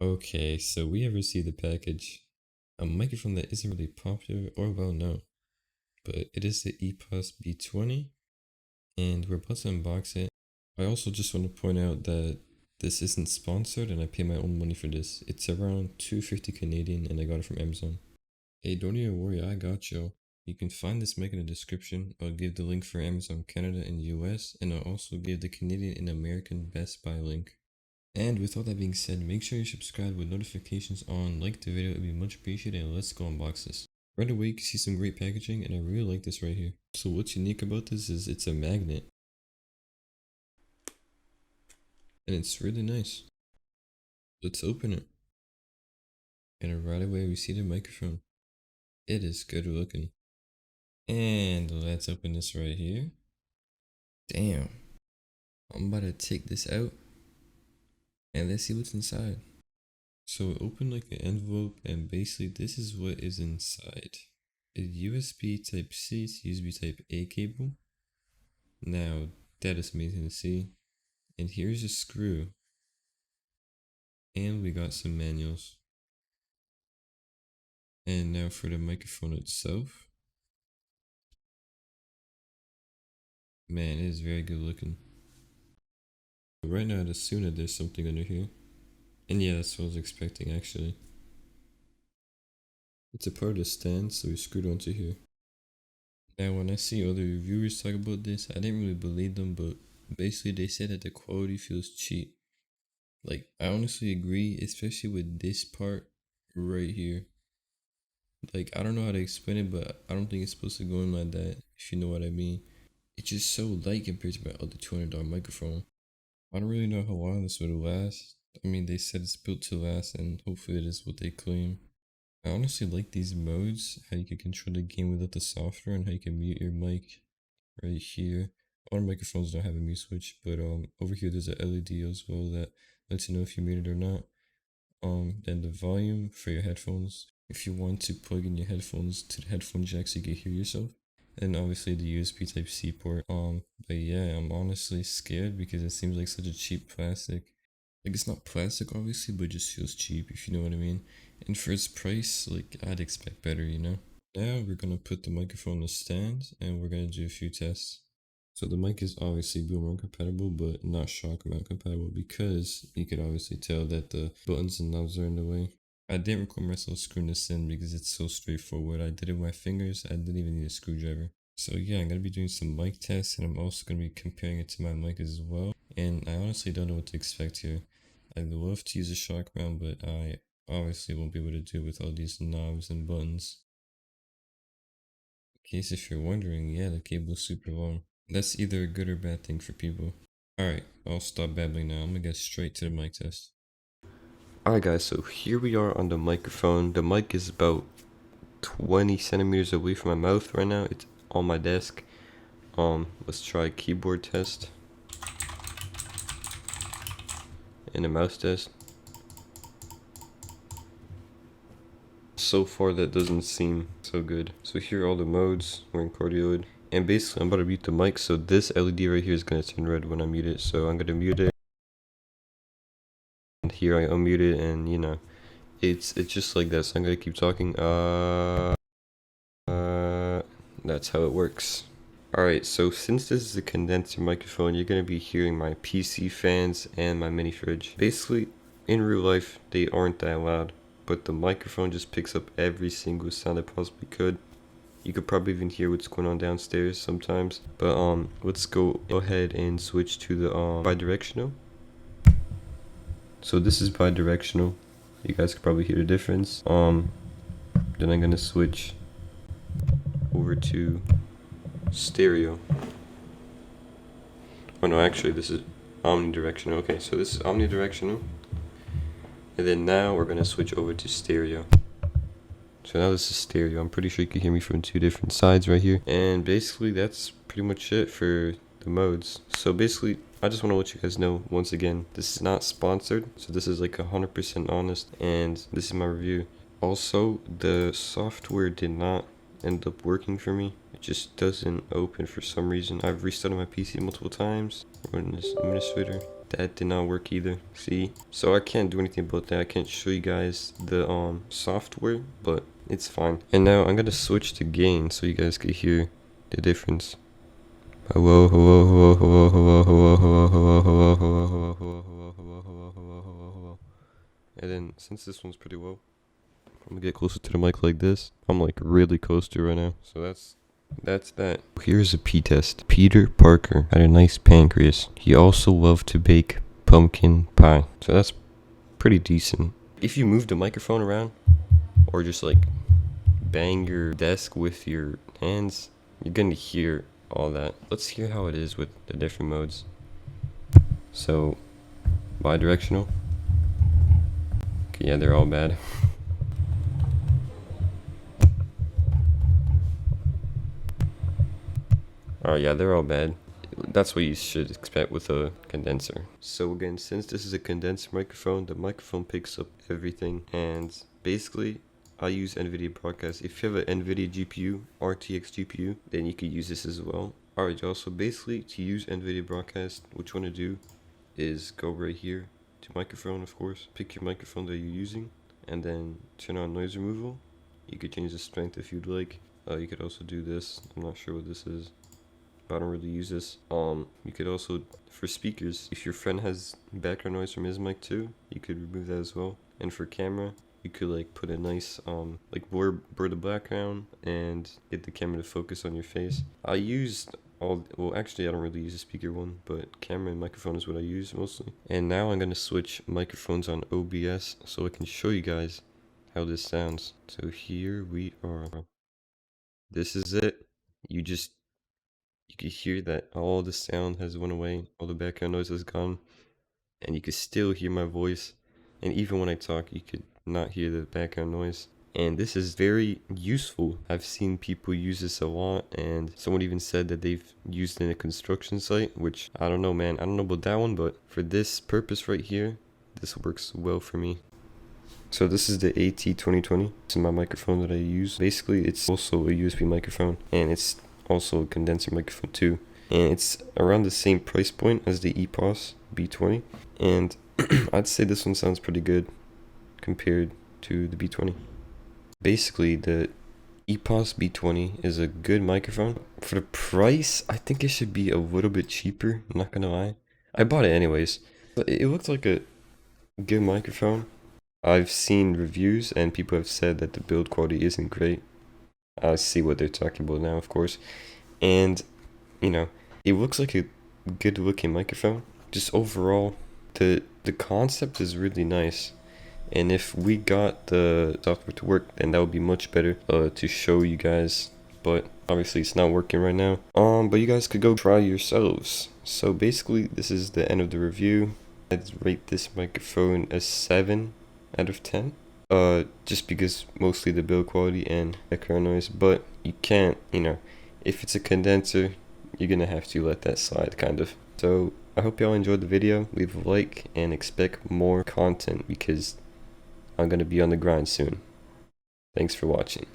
Okay, so we have received a package. A microphone that isn't really popular or well known, but it is the Epos B20, and we're about to unbox it. I also just want to point out that this isn't sponsored and I pay my own money for this. It's around 250 Canadian and I got it from Amazon. Hey, don't even worry, I got you. You can find this mic in the description. I'll give the link for Amazon Canada and US, and I'll also give the Canadian and American Best Buy link. And with all that being said, make sure you subscribe with notifications on, like the video, it'd be much appreciated, and let's go unbox this. Right away you can see some great packaging, and I really like this right here. So what's unique about this is it's a magnet. And it's really nice. Let's open it. And right away we see the microphone. It is good looking. And let's open this right here. Damn. I'm about to take this out. And let's see what's inside. So open like an envelope, and basically this is what is inside. A USB type C to USB type A cable. Now that is amazing to see. And here's a screw. And we got some manuals. And now for the microphone itself. Man, it is very good looking. Right now I'd assume that there's something under here. And yeah, that's what I was expecting actually. It's a part of the stand, so we screwed onto here. Now when I see other reviewers talk about this, I didn't really believe them, but basically they said that the quality feels cheap. Like, I honestly agree, especially with this part right here. Like, I don't know how to explain it, but I don't think it's supposed to go in like that, if you know what I mean. It's just so light compared to my other $200 microphone. I don't really know how long this would last. I mean, they said it's built to last, and hopefully it is what they claim. I honestly like these modes, how you can control the game without the software, and how you can mute your mic right here. All microphones don't have a mute switch, but over here there's a LED as well that lets you know if you're muted or not. Then the volume for your headphones, if you want to plug in your headphones to the headphone jack so you can hear yourself. And obviously the USB type C port. But yeah, I'm honestly scared because it seems like such a cheap plastic. Like, it's not plastic obviously, but it just feels cheap, if you know what I mean. And for its price, like, I'd expect better, you know. Now we're gonna put the microphone on the stand and we're gonna do a few tests. So the mic is obviously boomerang compatible, but not shock mount compatible, because you could obviously tell that the buttons and knobs are in the way. I didn't record myself screwing this in because it's so straightforward. I did it with my fingers. I didn't even need a screwdriver. So yeah, I'm gonna be doing some mic tests, and I'm also gonna be comparing it to my mic as well. And I honestly don't know what to expect here. I'd love to use a shock mount, but I obviously won't be able to do it with all these knobs and buttons. In case if you're wondering, yeah, the cable is super long. That's either a good or bad thing for people. Alright, I'll stop babbling now. I'm gonna get straight to the mic test. Alright guys, so here we are on the microphone. The mic is about 20 centimeters away from my mouth right now. It's on my desk. Let's try a keyboard test. And a mouse test. So far that doesn't seem so good. So here are all the modes. We're in cardioid. And basically I'm about to mute the mic, so this LED right here is gonna turn red when I mute it. So I'm gonna mute it. And here I unmute it, and you know, it's just like that. So I'm gonna keep talking. That's how it works. Alright, so since this is a condenser microphone, you're gonna be hearing my PC fans and my mini fridge. Basically, in real life, they aren't that loud, but the microphone just picks up every single sound it possibly could. You could probably even hear what's going on downstairs sometimes. But let's go ahead and switch to the bidirectional. So this is bidirectional. You guys can probably hear the difference. Then I'm gonna switch over to stereo. Oh no, actually this is omnidirectional. Okay, so this is omnidirectional. And then now we're gonna switch over to stereo. So now this is stereo. I'm pretty sure you can hear me from two different sides right here. And basically that's pretty much it for the modes. So basically, I just want to let you guys know once again, this is not sponsored. So this is like 100% honest, and this is my review. Also, the software did not end up working for me. It just doesn't open for some reason. I've restarted my PC multiple times. Run this administrator. That did not work either. See? So I can't do anything about that. I can't show you guys the software, but it's fine. And now I'm gonna switch to gain so you guys can hear the difference. Hello, hello, hello, hello, hello, hello, hello, hello, hello, hello, hello, hello, hello, hello, hello, hello. And then since this one's pretty low, I'm gonna get closer to the mic like this. I'm like really close to it right now. So that's that. Here's a P-test. Peter Parker had a nice pancreas. He also loved to bake pumpkin pie. So that's pretty decent. If you move the microphone around or just like bang your desk with your hands, you're gonna hear all that. Let's hear how it is with the different modes. So bi-directional. Okay, yeah, they're all bad. Oh yeah, they're all bad. That's what you should expect with a condenser. So again, since this is a condenser microphone, the microphone picks up everything. And basically, I use Nvidia broadcast. If you have an Nvidia GPU, RTX GPU, then you could use this as well. Alright y'all, so basically to use Nvidia broadcast, what you want to do is go right here to microphone, of course. Pick your microphone that you're using and then turn on noise removal. You could change the strength if you'd like. You could also do this. I'm not sure what this is. I don't really use this. You could also, for speakers, if your friend has background noise from his mic too, you could remove that as well. And for camera, you could like put a nice like blur the background and get the camera to focus on your face. I used well actually I don't really use a speaker one, but camera and microphone is what I use mostly. And now I'm gonna switch microphones on OBS so I can show you guys how this sounds. So here we are. This is it. You can hear that all the sound has went away, all the background noise is gone, and you can still hear my voice. And even when I talk, you could not hear the background noise. And this is very useful. I've seen people use this a lot, and someone even said that they've used it in a construction site, which I don't know, man. I don't know about that one, but for this purpose right here, this works well for me. So this is the AT2020. This is my microphone that I use. Basically, it's also a USB microphone, and it's also a condenser microphone too, and it's around the same price point as the Epos B20, and I'd say this one sounds pretty good compared to the B20. Basically, the Epos B20 is a good microphone. For the price, I think it should be a little bit cheaper, I'm not gonna lie. I bought it anyways, but it looked like a good microphone. I've seen reviews and people have said that the build quality isn't great. I see what they're talking about now, of course. And, you know, it looks like a good looking microphone. Just overall, the concept is really nice. And if we got the software to work, then that would be much better to show you guys. But obviously it's not working right now. But you guys could go try yourselves. So basically, this is the end of the review. I'd rate this microphone a 7 out of 10. Just because mostly the build quality and background noise, but you can't, you know, if it's a condenser, you're gonna have to let that slide kind of. So I hope y'all enjoyed the video. Leave a like and expect more content because I'm gonna be on the grind soon. Thanks for watching.